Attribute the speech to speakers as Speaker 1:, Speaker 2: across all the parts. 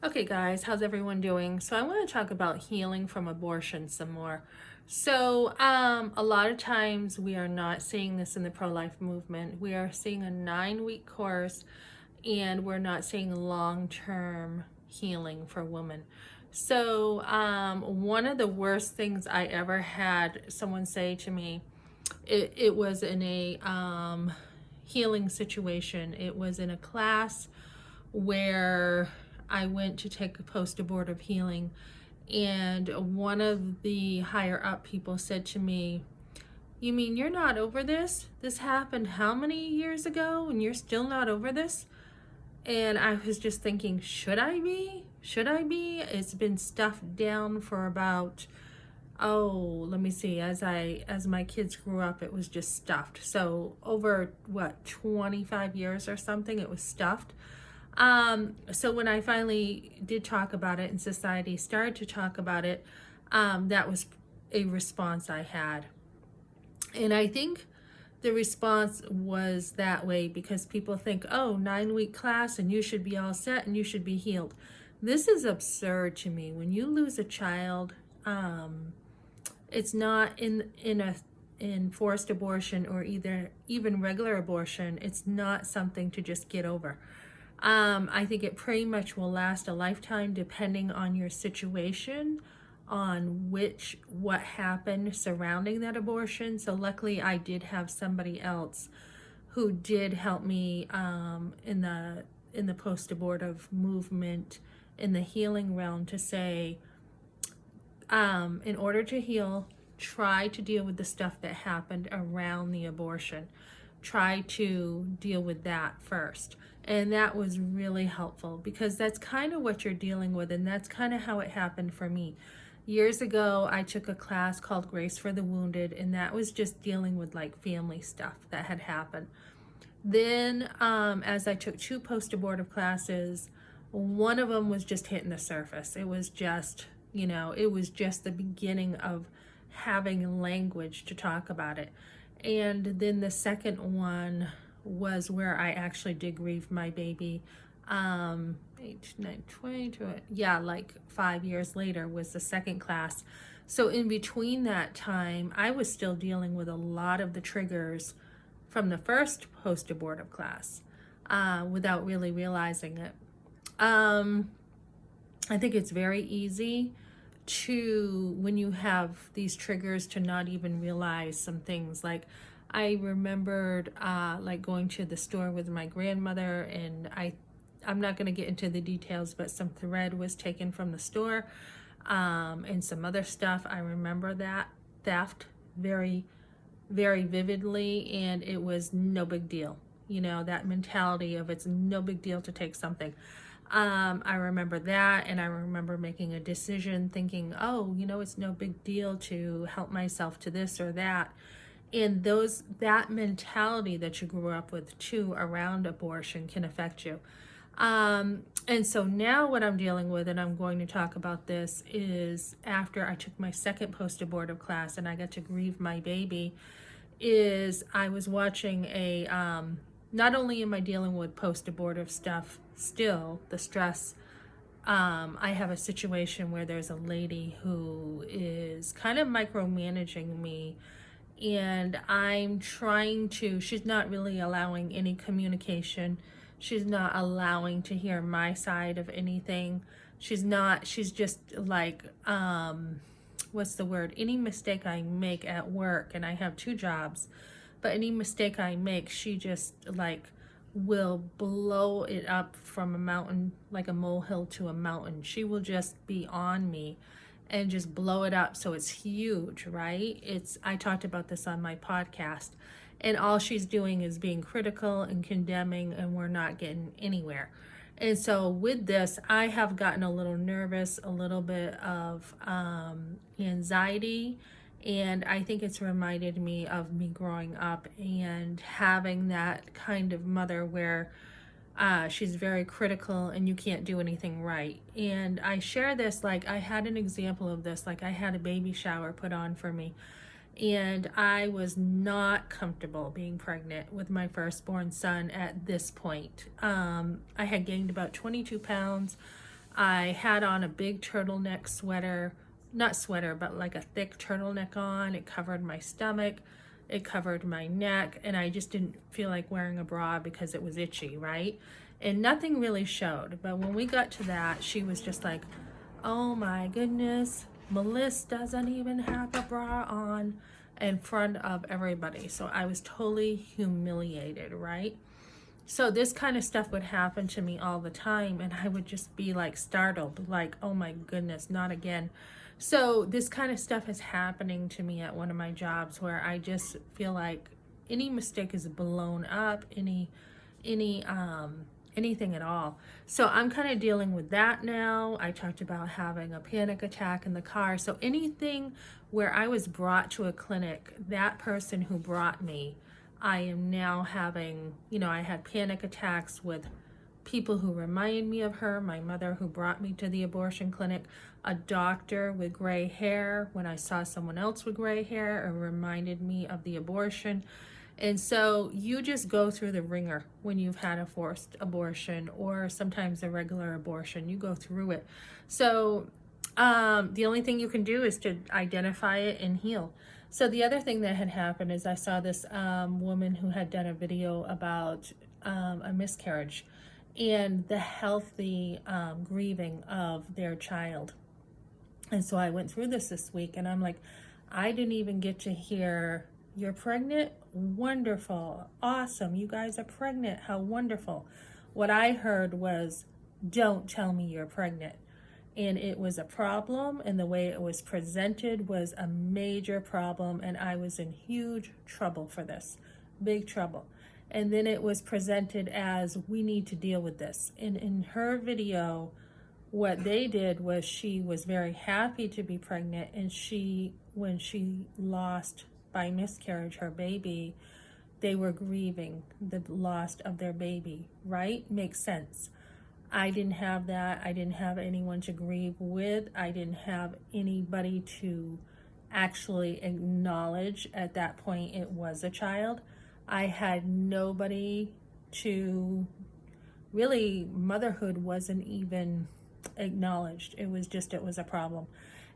Speaker 1: Okay, guys, how's everyone doing? So, I want to talk about healing from abortion some more. So, a lot of times we are not seeing this in the pro life movement. We are seeing a 9-week course and we're not seeing long term healing for women. So, one of the worst things I ever had someone say to me, it was in a healing situation. It was in a class where I went to take a post-abortive healing, and one of the higher up people said to me, "You mean you're not over this? This happened how many years ago and you're still not over this?" And I was just thinking, should I be? Should I be? It's been stuffed down for about, oh, let me see, as my kids grew up, it was just stuffed. So over what, 25 years or something, it was stuffed. So when I finally did talk about it and society started to talk about it, that was a response I had. And I think the response was that way because people think, oh, 9-week class and you should be all set and you should be healed. This is absurd to me. When you lose a child, it's not in forced abortion or either even regular abortion. It's not something to just get over. I think it pretty much will last a lifetime depending on your situation, on what happened surrounding that abortion. So luckily I did have somebody else who did help me in the post-abortive movement, in the healing realm, to say, in order to heal, try to deal with the stuff that happened around the abortion. Try to deal with that first. And that was really helpful because that's kind of what you're dealing with, and that's kind of how it happened for me. Years ago, I took a class called Grace for the Wounded, and that was just dealing with like family stuff that had happened. Then, as I took 2 post-abortive classes, one of them was just hitting the surface. It was just, it was just the beginning of having language to talk about it. And then the second one was where I actually did grieve my baby. 8, 9, 20, yeah, like 5 years later was the second class. So in between that time, I was still dealing with a lot of the triggers from the first post-abortive class without really realizing it. I think it's very easy to, when you have these triggers, to not even realize some things. Like I remembered like going to the store with my grandmother, and I'm not going to get into the details, but some thread was taken from the store and some other stuff. I remember that theft very, very vividly, and it was no big deal. That mentality of it's no big deal to take something. I remember that, and I remember making a decision thinking, oh, it's no big deal to help myself to this or that. And that mentality that you grew up with too around abortion can affect you. And so now what I'm dealing with, and I'm going to talk about this, is after I took my second post-abortive class and I got to grieve my baby, is I was watching not only am I dealing with post-abortive stuff still, the stress, I have a situation where there's a lady who is kind of micromanaging me, and she's not really allowing any communication. She's not allowing to hear my side of anything. She's just like, what's the word? Any mistake I make at work, and I have 2 jobs, but any mistake I make, she just like will blow it up from a mountain, like a molehill to a mountain. She will just be on me and just blow it up so it's huge, right? I talked about this on my podcast, and all she's doing is being critical and condemning, and we're not getting anywhere. And so with this, I have gotten a little nervous, a little bit of anxiety, and I think it's reminded me of me growing up and having that kind of mother where she's very critical and you can't do anything right. And I share this, like I had an example of this, like I had a baby shower put on for me, and I was not comfortable being pregnant with my firstborn son at this point. I had gained about 22 pounds. I had on a big turtleneck sweater, not sweater, but like a thick turtleneck on. It covered my stomach, it covered my neck, and I just didn't feel like wearing a bra because it was itchy, right? And nothing really showed. But when we got to that, she was just like, oh my goodness, Melissa doesn't even have a bra on in front of everybody. So I was totally humiliated, right? So this kind of stuff would happen to me all the time, and I would just be like startled, like, oh my goodness, not again. So this kind of stuff is happening to me at one of my jobs, where I just feel like any mistake is blown up, any anything at all. So I'm kind of dealing with that now. I talked about having a panic attack in the car. So anything where I was brought to a clinic, that person who brought me, I am now having, I had panic attacks with people who remind me of her, my mother who brought me to the abortion clinic, a doctor with gray hair. When I saw someone else with gray hair, it reminded me of the abortion. And so you just go through the ringer when you've had a forced abortion or sometimes a regular abortion. You go through it. So the only thing you can do is to identify it and heal. So the other thing that had happened is I saw this woman who had done a video about a miscarriage and the healthy grieving of their child. And so I went through this week, and I'm like, I didn't even get to hear, you're pregnant? Wonderful. Awesome. You guys are pregnant. How wonderful. What I heard was, don't tell me you're pregnant. And it was a problem, and the way it was presented was a major problem, and I was in huge trouble for this. Big trouble. And then it was presented as, we need to deal with this. And in her video, what they did was, she was very happy to be pregnant, and when she lost by miscarriage her baby, they were grieving the loss of their baby, right? Makes sense. I didn't have that. I didn't have anyone to grieve with. I didn't have anybody to actually acknowledge at that point it was a child. I had nobody to really, motherhood wasn't even acknowledged. It was a problem.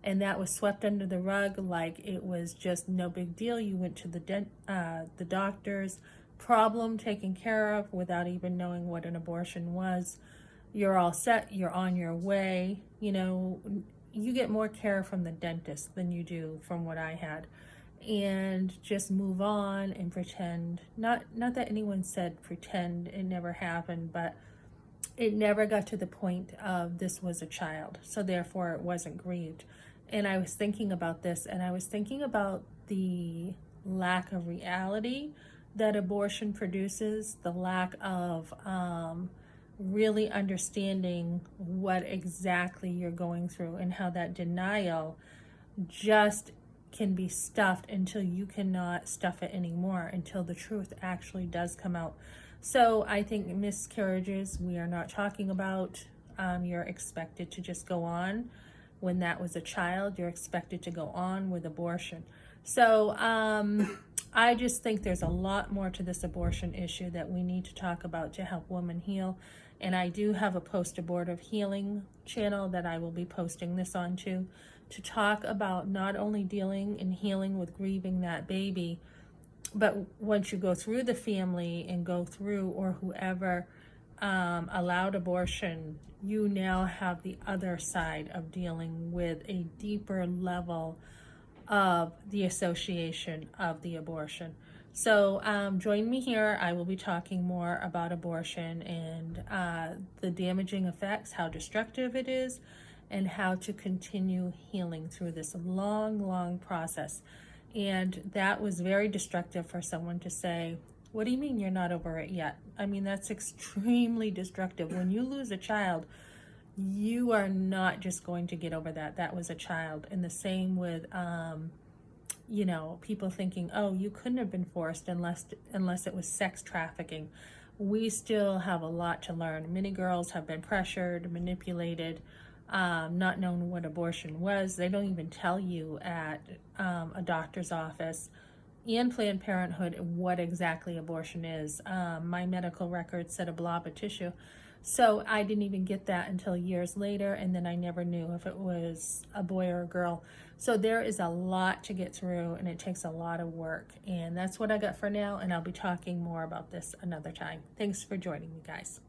Speaker 1: And that was swept under the rug like it was just no big deal. You went to the doctors, problem taken care of without even knowing what an abortion was. You're all set, you're on your way. You get more care from the dentist than you do from what I had. And just move on and pretend. Not that anyone said pretend, it never happened, but it never got to the point of this was a child, so therefore it wasn't grieved. And I was thinking about this, and I was thinking about the lack of reality that abortion produces, the lack of really understanding what exactly you're going through, and how that denial just can be stuffed until you cannot stuff it anymore, until the truth actually does come out. So I think miscarriages, we are not talking about. You're expected to just go on. When that was a child, you're expected to go on with abortion. So I just think there's a lot more to this abortion issue that we need to talk about to help women heal. And I do have a post-abortive healing channel that I will be posting this on to talk about not only dealing and healing with grieving that baby, but once you go through the family and go through, or whoever allowed abortion, you now have the other side of dealing with a deeper level of the association of the abortion. So join me here. I will be talking more about abortion and the damaging effects, how destructive it is, and how to continue healing through this long process. And that was very destructive for someone to say, what do you mean you're not over it yet? I mean, that's extremely destructive. When you lose a child, you are not just going to get over that. That was a child. And the same with, people thinking, oh, you couldn't have been forced unless it was sex trafficking. We still have a lot to learn. Many girls have been pressured, manipulated, not knowing what abortion was. They don't even tell you at a doctor's office and Planned Parenthood what exactly abortion is. My medical record said a blob of tissue. So I didn't even get that until years later, and then I never knew if it was a boy or a girl. So there is a lot to get through, and it takes a lot of work. And that's what I got for now, and I'll be talking more about this another time. Thanks for joining me, guys.